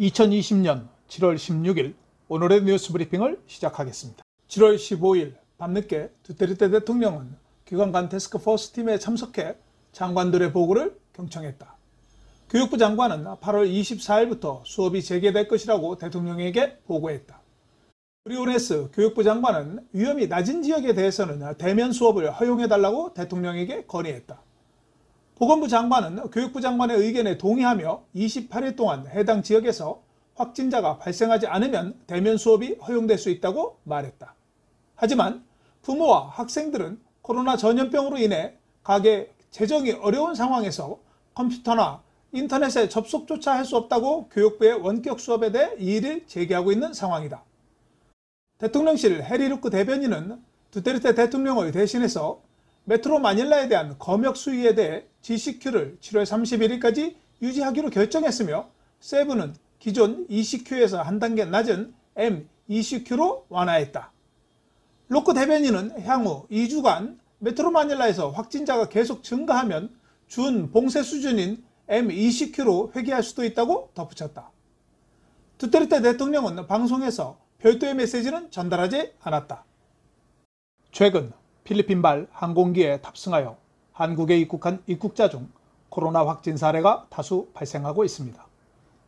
2020년 7월 16일 오늘의 뉴스 브리핑을 시작하겠습니다. 7월 15일 밤늦게 두테르테 대통령은 기관 간 태스크포스 팀에 참석해 장관들의 보고를 경청했다. 교육부 장관은 8월 24일부터 수업이 재개될 것이라고 대통령에게 보고했다. 브리오네스 교육부 장관은 위험이 낮은 지역에 대해서는 대면 수업을 허용해달라고 대통령에게 건의했다. 보건부 장관은 교육부 장관의 의견에 동의하며 28일 동안 해당 지역에서 확진자가 발생하지 않으면 대면 수업이 허용될 수 있다고 말했다. 하지만 부모와 학생들은 코로나 전염병으로 인해 가게 재정이 어려운 상황에서 컴퓨터나 인터넷에 접속조차 할 수 없다고 교육부의 원격 수업에 대해 이의를 제기하고 있는 상황이다. 대통령실 해리 루크 대변인은 두테르테 대통령을 대신해서 메트로 마닐라에 대한 검역 수위에 대해 GCQ를 7월 31일까지 유지하기로 결정했으며 세부는 기존 ECQ에서 한 단계 낮은 MECQ로 완화했다. 루크 대변인은 향후 2주간 메트로 마닐라에서 확진자가 계속 증가하면 준 봉쇄 수준인 MECQ로 회귀할 수도 있다고 덧붙였다. 두테르테 대통령은 방송에서 별도의 메시지는 전달하지 않았다. 최근 필리핀발 항공기에 탑승하여 한국에 입국한 입국자 중 코로나 확진 사례가 다수 발생하고 있습니다.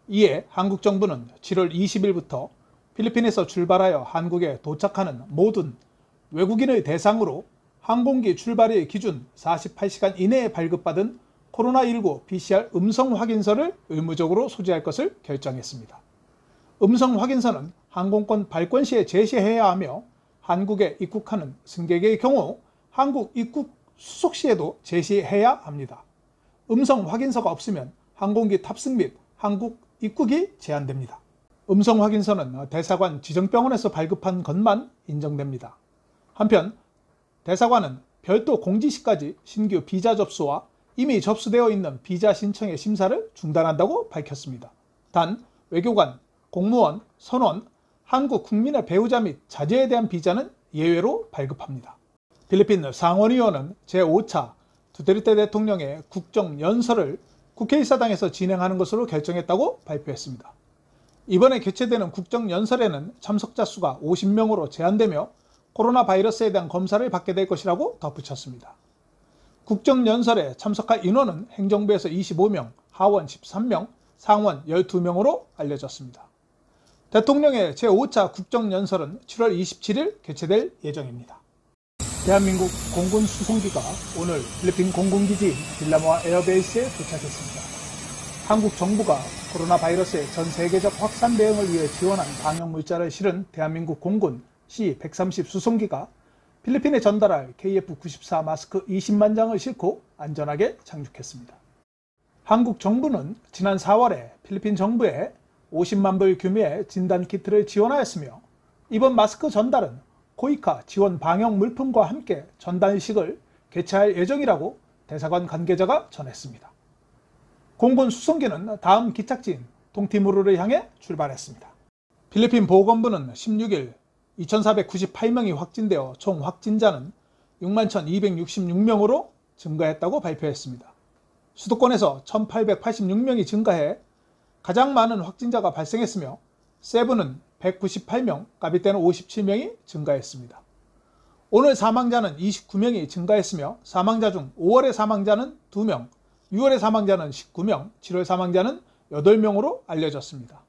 이에 한국 정부는 7월 20일부터 필리핀에서 출발하여 한국에 도착하는 모든 외국인의 대상으로 항공기 출발의 기준 48시간 이내에 발급받은 코로나19 PCR 음성 확인서를 의무적으로 소지할 것을 결정했습니다. 음성 확인서는 항공권 발권 시에 제시해야 하며 한국에 입국하는 승객의 경우 한국 입국 수속 시에도 제시해야 합니다. 음성 확인서가 없으면 항공기 탑승 및 한국 입국이 제한됩니다. 음성 확인서는 대사관 지정병원에서 발급한 것만 인정됩니다. 한편 대사관은 별도 공지 시까지 신규 비자 접수와 이미 접수되어 있는 비자 신청의 심사를 중단한다고 밝혔습니다. 단 외교관, 공무원, 선원, 한국 국민의 배우자 및 자제에 대한 비자는 예외로 발급합니다. 필리핀 상원의원은 제5차 두테르테 대통령의 국정연설을 국회의사당에서 진행하는 것으로 결정했다고 발표했습니다. 이번에 개최되는 국정연설에는 참석자 수가 50명으로 제한되며 코로나 바이러스에 대한 검사를 받게 될 것이라고 덧붙였습니다. 국정연설에 참석할 인원은 행정부에서 25명, 하원 13명, 상원 12명으로 알려졌습니다. 대통령의 제5차 국정연설은 7월 27일 개최될 예정입니다. 대한민국 공군 수송기가 오늘 필리핀 공군기지인 빌라모아 에어베이스에 도착했습니다. 한국 정부가 코로나 바이러스의 전 세계적 확산 대응을 위해 지원한 방역 물자를 실은 대한민국 공군 C-130 수송기가 필리핀에 전달할 KF94 마스크 20만 장을 싣고 안전하게 착륙했습니다. 한국 정부는 지난 4월에 필리핀 정부에 50만 불 규모의 진단키트를 지원하였으며 이번 마스크 전달은 코이카 지원 방역 물품과 함께 전달식을 개최할 예정이라고 대사관 관계자가 전했습니다. 공군 수송기는 다음 기착지인 동티무르를 향해 출발했습니다. 필리핀 보건부는 16일 2,498명이 확진되어 총 확진자는 61,266명으로 증가했다고 발표했습니다. 수도권에서 1,886명이 증가해 가장 많은 확진자가 발생했으며 세부는 198명, 까비떼는 57명이 증가했습니다. 오늘 사망자는 29명이 증가했으며 사망자 중 5월의 사망자는 2명, 6월의 사망자는 19명, 7월 사망자는 8명으로 알려졌습니다.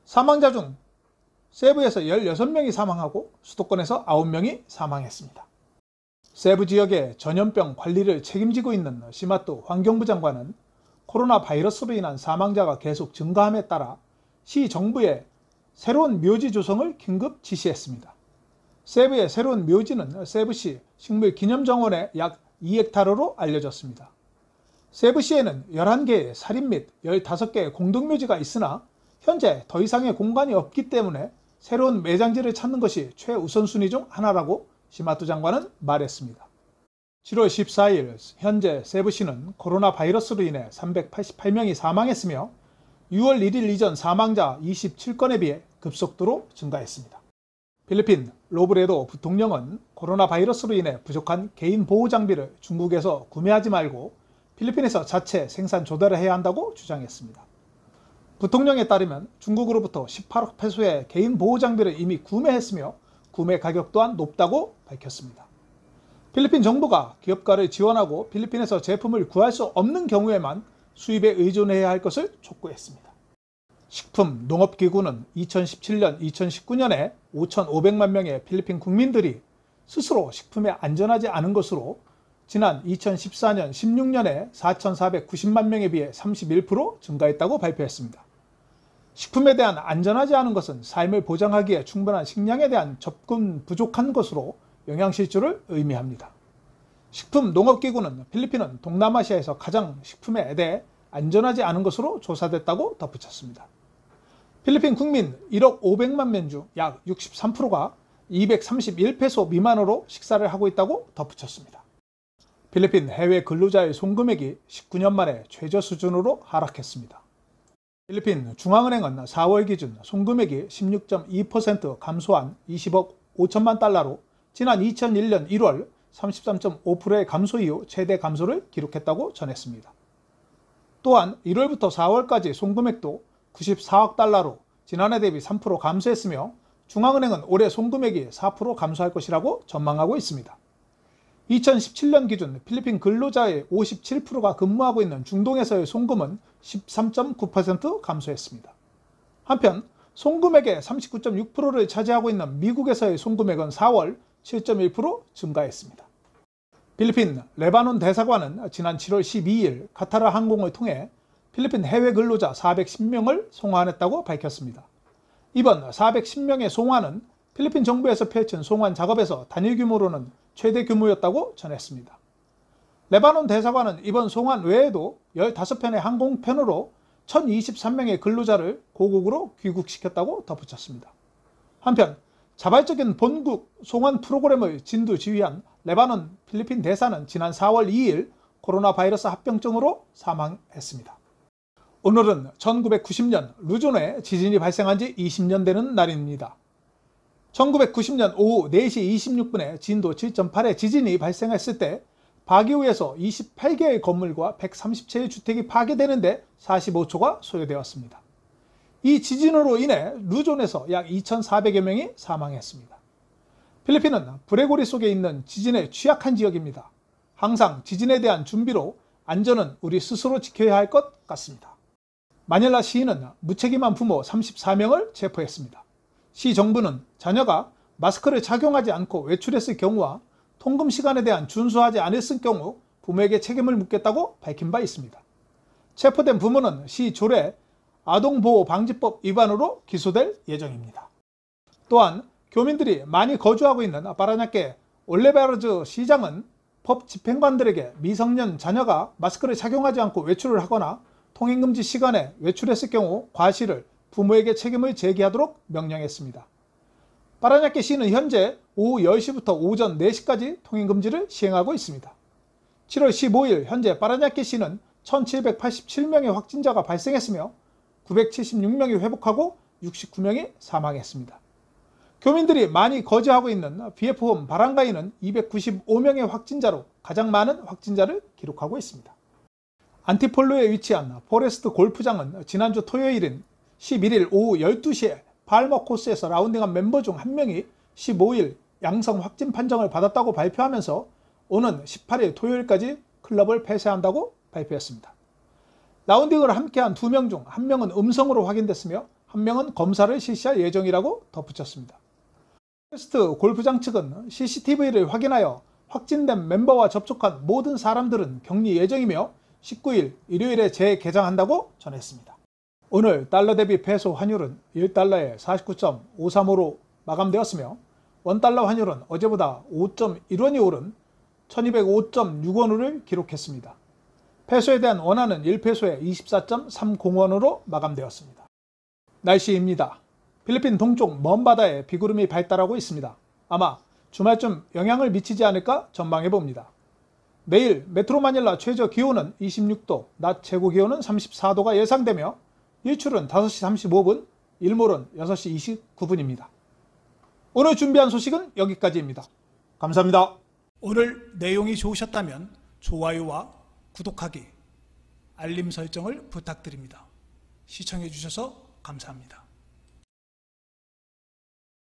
사망자 중 세부에서 16명이 사망하고 수도권에서 9명이 사망했습니다. 세부 지역의 전염병 관리를 책임지고 있는 시마토 환경부 장관은 코로나 바이러스로 인한 사망자가 계속 증가함에 따라 시 정부에 새로운 묘지 조성을 긴급 지시했습니다. 세부의 새로운 묘지는 세부시 식물기념정원의 약 2헥타르로 알려졌습니다. 세부시에는 11개의 살인 및 15개의 공동묘지가 있으나 현재 더 이상의 공간이 없기 때문에 새로운 매장지를 찾는 것이 최우선순위 중 하나라고 시마토 장관은 말했습니다. 7월 14일 현재 세부시는 코로나 바이러스로 인해 388명이 사망했으며 6월 1일 이전 사망자 27건에 비해 급속도로 증가했습니다. 필리핀 로브레도 부통령은 코로나 바이러스로 인해 부족한 개인 보호 장비를 중국에서 구매하지 말고 필리핀에서 자체 생산 조달을 해야 한다고 주장했습니다. 부통령에 따르면 중국으로부터 18억 페소의 개인 보호장비를 이미 구매했으며 구매 가격 또한 높다고 밝혔습니다. 필리핀 정부가 기업가를 지원하고 필리핀에서 제품을 구할 수 없는 경우에만 수입에 의존해야 할 것을 촉구했습니다. 식품농업기구는 2017년, 2019년에 5,500만 명의 필리핀 국민들이 스스로 식품에 안전하지 않은 것으로 지난 2014년, 16년에 4,490만 명에 비해 31% 증가했다고 발표했습니다. 식품에 대한 안전하지 않은 것은 삶을 보장하기에 충분한 식량에 대한 접근 부족한 것으로 영양실조를 의미합니다. 식품농업기구는 필리핀은 동남아시아에서 가장 식품에 대해 안전하지 않은 것으로 조사됐다고 덧붙였습니다. 필리핀 국민 1억 500만 명 중 약 63%가 231페소 미만으로 식사를 하고 있다고 덧붙였습니다. 필리핀 해외 근로자의 송금액이 19년 만에 최저 수준으로 하락했습니다. 필리핀 중앙은행은 4월 기준 송금액이 16.2% 감소한 20억 5천만 달러로 지난 2001년 1월 33.5%의 감소 이후 최대 감소를 기록했다고 전했습니다. 또한 1월부터 4월까지 송금액도 94억 달러로 지난해 대비 3% 감소했으며 중앙은행은 올해 송금액이 4% 감소할 것이라고 전망하고 있습니다. 2017년 기준 필리핀 근로자의 57%가 근무하고 있는 중동에서의 송금은 13.9% 감소했습니다. 한편 송금액의 39.6%를 차지하고 있는 미국에서의 송금액은 4월 7.1% 증가했습니다. 필리핀 레바논 대사관은 지난 7월 12일 카타르 항공을 통해 필리핀 해외 근로자 410명을 송환했다고 밝혔습니다. 이번 410명의 송환은 필리핀 정부에서 펼친 송환 작업에서 단일 규모로는 최대 규모였다고 전했습니다. 레바논 대사관은 이번 송환 외에도 15편의 항공편으로 1,023명의 근로자를 고국으로 귀국시켰다고 덧붙였습니다. 한편 자발적인 본국 송환 프로그램을 진두지휘한 레바논 필리핀 대사는 지난 4월 2일 코로나 바이러스 합병증으로 사망했습니다. 오늘은 1990년 루존에 지진이 발생한 지 20년 되는 날입니다. 1990년 오후 4시 26분에 진도 7.8의 지진이 발생했을 때 바기우에서 28개의 건물과 130채의 주택이 파괴되는데 45초가 소요되었습니다. 이 지진으로 인해 루존에서 약 2,400여 명이 사망했습니다. 필리핀은 불의고리 속에 있는 지진에 취약한 지역입니다. 항상 지진에 대한 준비로 안전은 우리 스스로 지켜야 할 것 같습니다. 마닐라 시는 무책임한 부모 34명을 체포했습니다. 시 정부는 자녀가 마스크를 착용하지 않고 외출했을 경우와 통금 시간에 대한 준수하지 않았을 경우 부모에게 책임을 묻겠다고 밝힌 바 있습니다. 체포된 부모는 시 조례 아동보호방지법 위반으로 기소될 예정입니다. 또한 교민들이 많이 거주하고 있는 파라냐케 올레베르즈 시장은 법 집행관들에게 미성년 자녀가 마스크를 착용하지 않고 외출을 하거나 통행금지 시간에 외출했을 경우 과실을 부모에게 책임을 제기하도록 명령했습니다. 파라냐케 시는 현재 오후 10시부터 오전 4시까지 통행금지를 시행하고 있습니다. 7월 15일 현재 파라냐케 시는 1787명의 확진자가 발생했으며 976명이 회복하고 69명이 사망했습니다. 교민들이 많이 거주하고 있는 BF홈 바랑가이는 295명의 확진자로 가장 많은 확진자를 기록하고 있습니다. 안티폴로에 위치한 포레스트 골프장은 지난주 토요일인 11일 오후 12시에 발머 코스에서 라운딩한 멤버 중 한 명이 15일 양성 확진 판정을 받았다고 발표하면서 오는 18일 토요일까지 클럽을 폐쇄한다고 발표했습니다. 라운딩을 함께한 2명 중 1명은 음성으로 확인됐으며 1명은 검사를 실시할 예정이라고 덧붙였습니다. 포레스트 골프장 측은 CCTV를 확인하여 확진된 멤버와 접촉한 모든 사람들은 격리 예정이며 19일 일요일에 재개장한다고 전했습니다. 오늘 달러 대비 페소 환율은 1달러에 49.535로 마감되었으며 원달러 환율은 어제보다 5.1원이 오른 1205.6원을 기록했습니다. 페소에 대한 원화는 1페소에 24.30원으로 마감되었습니다. 날씨입니다. 필리핀 동쪽 먼 바다에 비구름이 발달하고 있습니다. 아마 주말쯤 영향을 미치지 않을까 전망해봅니다. 내일 메트로 마닐라 최저 기온은 26도, 낮 최고 기온은 34도가 예상되며 일출은 5시 35분, 일몰은 6시 29분입니다. 오늘 준비한 소식은 여기까지입니다. 감사합니다. 오늘 내용이 좋으셨다면 좋아요와 구독하기, 알림 설정을 부탁드립니다. 시청해 주셔서 감사합니다.